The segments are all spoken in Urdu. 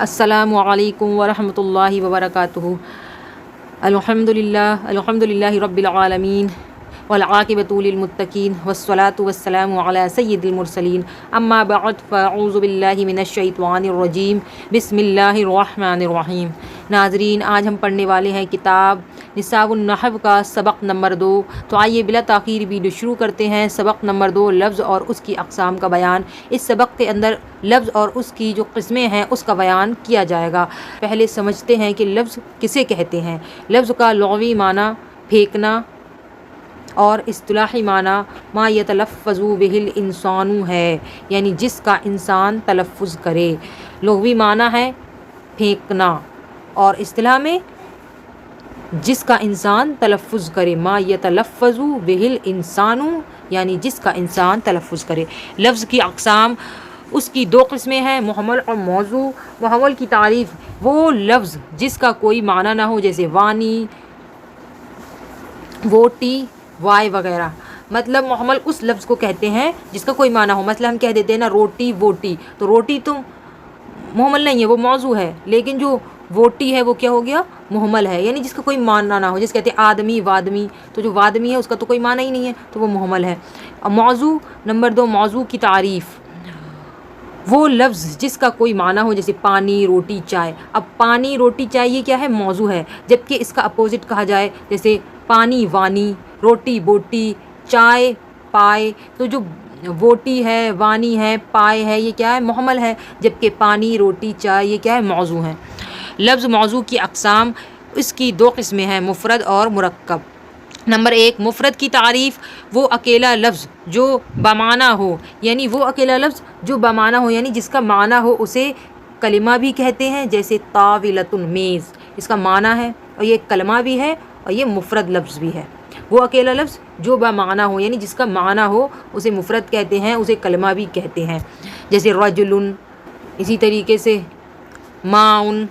السلام علیکم ورحمۃ اللہ وبرکاتہ۔ الحمدللہ رب العالمین والعاقبۃ للمتقین والصلاۃ والسلام علی سید المرسلین، اما بعد فاعوذ باللہ من الشیطان الرجیم، بسم اللہ الرحمن الرحیم۔ ناظرین، آج ہم پڑھنے والے ہیں کتاب نصاب النحو کا سبق نمبر 2۔ تو آئیے بلا تاخیر ویڈیو شروع کرتے ہیں۔ سبق نمبر 2، لفظ اور اس کی اقسام کا بیان۔ اس سبق کے اندر لفظ اور اس کی جو قسمیں ہیں اس کا بیان کیا جائے گا۔ پہلے سمجھتے ہیں کہ لفظ کسے کہتے ہیں۔ لفظ کا لغوی معنی پھینکنا اور اصطلاحی معنی ما یتلفظ بہ الانسان ہے، یعنی جس کا انسان تلفظ کرے۔ لغوی معنی ہے پھینکنا اور اصطلاح میں جس کا انسان تلفظ کرے، ما یتلفظ بہ الانسان یعنی جس کا انسان تلفظ کرے۔ لفظ کی اقسام، اس کی 2 قسمیں ہیں، محمل اور موضوع۔ محمل کی تعریف وہ لفظ جس کا کوئی معنی نہ ہو، جیسے وانی، ووٹی، وائے وغیرہ۔ مطلب محمل اس لفظ کو کہتے ہیں جس کا کوئی معنی ہو۔ مثلا ہم کہہ دیتے ہیں نا روٹی ووٹی، تو روٹی تو محمل نہیں ہے، وہ موضوع ہے، لیکن جو ووٹی ہے وہ کیا ہو گیا؟ محمل ہے، یعنی جس کا کوئی معنی نہ ہو۔ جس کہتے ہیں آدمی وادمی، تو جو وادمی ہے اس کا تو کوئی معنی ہی نہیں ہے، تو وہ محمل ہے۔ موضوع نمبر 2، موضوع کی تعریف وہ لفظ جس کا کوئی معنی ہو، جیسے پانی، روٹی، چائے۔ اب پانی، روٹی، چائے یہ کیا ہے؟ موضوع ہے، جبکہ اس کا اپوزٹ کہا جائے، جیسے پانی وانی، روٹی بوٹی، چائے پائے، تو جو ووٹی ہے، وانی ہے، پائے ہے، یہ کیا ہے؟ محمل ہے، جبکہ پانی، روٹی، چائے یہ کیا ہے؟ موضوع ہے۔ لفظ موضوع کی اقسام، اس کی 2 قسمیں ہیں، مفرد اور مرکب۔ نمبر 1، مفرد کی تعریف وہ اکیلا لفظ جو بمعنی ہو، یعنی وہ اکیلا لفظ جو بمعنی ہو، یعنی جس کا معنی ہو اسے کلمہ بھی کہتے ہیں، جیسے طاولۃ، میز، اس کا معنی ہے اور یہ کلمہ بھی ہے اور یہ مفرد لفظ بھی ہے۔ وہ اکیلا لفظ جو بمعنی ہو، یعنی جس کا معنی ہو اسے مفرد کہتے ہیں، اسے کلمہ بھی کہتے ہیں، جیسے رجل، اسی طریقے سے ماؤن۔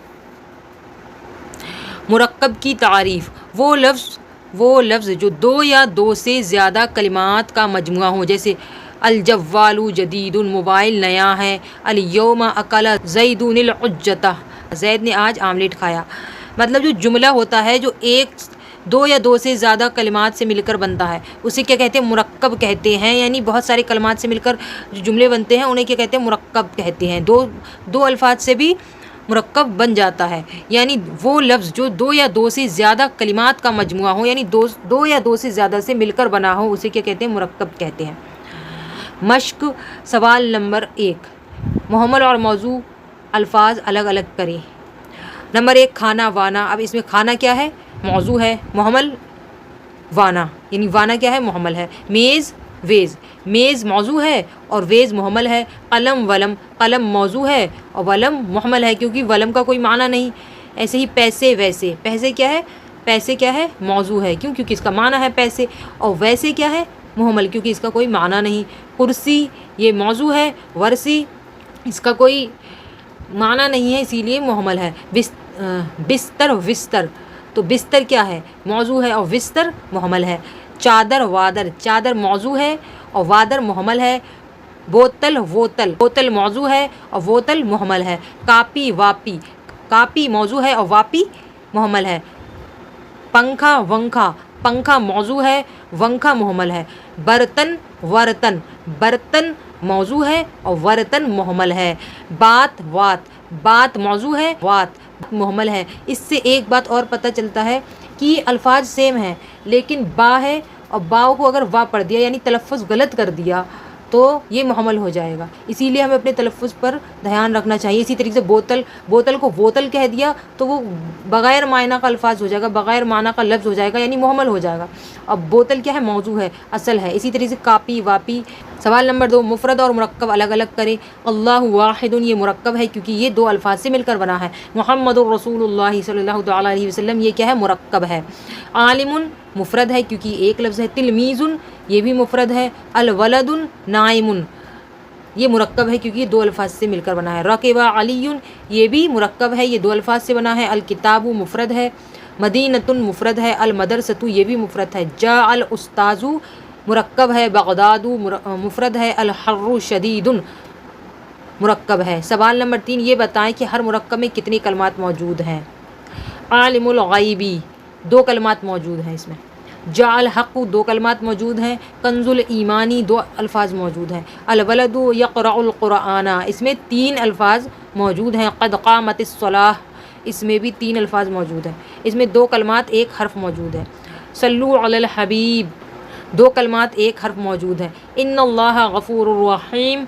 مرکب کی تعریف وہ لفظ جو 2 یا 2 سے زیادہ کلمات کا مجموعہ ہو، جیسے الجوال جدید، موبائل نیا ہے، الیوم اکل زید العجتہ، زید نے آج آملیٹ کھایا۔ مطلب جو جملہ ہوتا ہے جو 2 یا 2 سے زیادہ کلمات سے مل کر بنتا ہے، اسے کیا کہتے ہیں؟ مرکب کہتے ہیں، یعنی بہت سارے کلمات سے مل کر جو جملے بنتے ہیں انہیں کیا کہتے ہیں؟ مرکب کہتے ہیں۔ دو الفاظ سے بھی مرکب بن جاتا ہے، یعنی وہ لفظ جو 2 یا 2 سے زیادہ کلمات کا مجموعہ ہو، یعنی 2 یا 2 سے زیادہ سے مل کر بنا ہو، اسے کیا کہتے ہیں؟ مرکب کہتے ہیں۔ مشق، سوال نمبر 1، محمل اور موضوع الفاظ الگ الگ کریں۔ نمبر 1، کھانا وانا۔ اب اس میں کھانا کیا ہے؟ موضوع ہے، محمل وانا، یعنی وانا کیا ہے؟ محمل ہے۔ میز ویز، میز موضوع ہے اور ویز محمل ہے۔ قلم ولم، قلم موضوع ہے اور ولم محمل ہے، کیونکہ ولم کا کوئی معنی نہیں۔ ایسے ہی پیسے ویسے، پیسے کیا ہے؟ پیسے کیا ہے؟ موضوع ہے، کیونکہ اس کا معنی ہے پیسے، اور ویسے کیا ہے؟ محمل، کیونکہ اس کا کوئی معنی نہیں۔ کرسی یہ موضوع ہے، ورسی اس کا کوئی معنی نہیں ہے، اسی لیے محمل ہے۔ بستر وستر، تو بستر کیا ہے؟ موضوع ہے اور وستر محمل ہے۔ چادر وادر، چادر موضوع ہے اور وادر محمل ہے۔ بوتل ووتل، بوتل موضوع ہے اور ووتل محمل ہے۔ کاپی واپی، کاپی موضوع ہے اور واپی محمل ہے۔ پنکھا ونکھا، پنکھا موضوع ہے، ونکھا محمل ہے۔ برتن ورتن، برتن موضوع ہے اور ورتن محمل ہے۔ بات وات، بات موضوع ہے، وات محمل ہے۔ اس سے ایک بات اور پتہ چلتا ہے کہ یہ الفاظ سیم ہیں، لیکن با ہے اور باؤ کو اگر وا پڑھ دیا یعنی تلفظ غلط کر دیا تو یہ محمل ہو جائے گا، اسی لیے ہمیں اپنے تلفظ پر دھیان رکھنا چاہیے۔ اسی طریقے سے بوتل، بوتل کو بوتل کہہ دیا تو وہ بغیر معنی کا الفاظ ہو جائے گا، بغیر معنی کا لفظ ہو جائے گا، یعنی محمل ہو جائے گا۔ اب بوتل کیا ہے؟ موضوع ہے، اصل ہے۔ اسی طریقے سے کاپی واپی۔ سوال نمبر 2، مفرد اور مرکب الگ الگ کریں۔ اللہ واحد، یہ مرکب ہے کیونکہ یہ 2 الفاظ سے مل کر بنا ہے۔ محمد الرسول اللہ صلی اللہ تعالیٰ علیہ وسلم، یہ کیا ہے؟ مرکب ہے۔ عالم مفرد ہے کیونکہ ایک لفظ ہے۔ تلمیذ یہ بھی مفرد ہے۔ الولد نائم یہ مرکب ہے کیونکہ یہ 2 الفاظ سے مل کر بنا ہے۔ رکب علی یہ بھی مرکب ہے، یہ 2 الفاظ سے بنا ہے۔ الکتاب مفرد ہے۔ مدینۃ مفرد ہے۔ المدرسۃ یہ بھی مفرد ہے۔ جاء الاستاذ مرکب ہے۔ بغداد مفرد ہے۔ الحر شدید مرکب ہے؟ سوال نمبر 3، یہ بتائیں کہ ہر مرکب میں کتنے کلمات موجود ہیں؟ عالم الغیبی 2 کلمات موجود ہیں اس میں، جاء الحق 2 کلمات موجود ہیں، کنز الایمانی 2 الفاظ موجود ہیں، الولد یقرأ القرآن اس میں 3 الفاظ موجود ہیں، قد قامت الصلاۃ اس میں بھی 3 الفاظ موجود ہیں، اس میں 2 کلمات 1 حرف موجود ہے، صلو علی الحبیب 2 کلمات 1 حرف موجود ہے، ان اللہ غفور الرحیم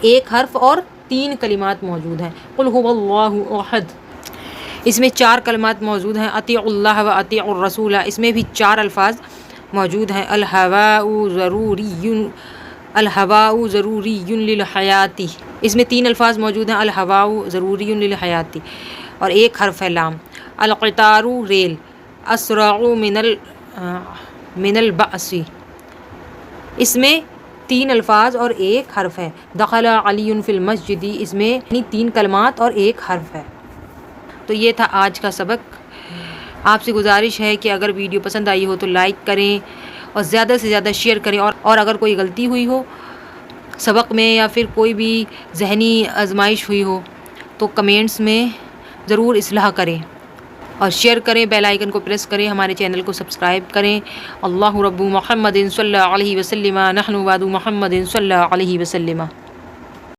1 حرف اور 3 کلمات موجود ہیں، قل هو اللہ احد اس میں 4 کلمات موجود ہیں، اطیعوا اللہ و اطیعوا الرسول اس میں بھی 4 الفاظ موجود ہیں، الہواء ضروری للحیات اس میں 3 الفاظ موجود ہیں، الہواء ضروری للحیات اور 1 حرف ہے لام، القطار ریل، اسرع من البأس اس میں 3 الفاظ اور 1 حرف ہے، دخل علی فی المسجد اس میں 3 کلمات اور 1 حرف ہے۔ تو یہ تھا آج کا سبق۔ آپ سے گزارش ہے کہ اگر ویڈیو پسند آئی ہو تو لائک کریں اور زیادہ سے زیادہ شیئر کریں، اور اگر کوئی غلطی ہوئی ہو سبق میں یا پھر کوئی بھی ذہنی آزمائش ہوئی ہو تو کمنٹس میں ضرور اصلاح کریں اور شیئر کریں، بیل آئیکن کو پریس کریں، ہمارے چینل کو سبسکرائب کریں۔ اللہ رب محمد صلی اللہ علیہ وسلم، نحن بعد محمد صلی اللہ علیہ وسلم۔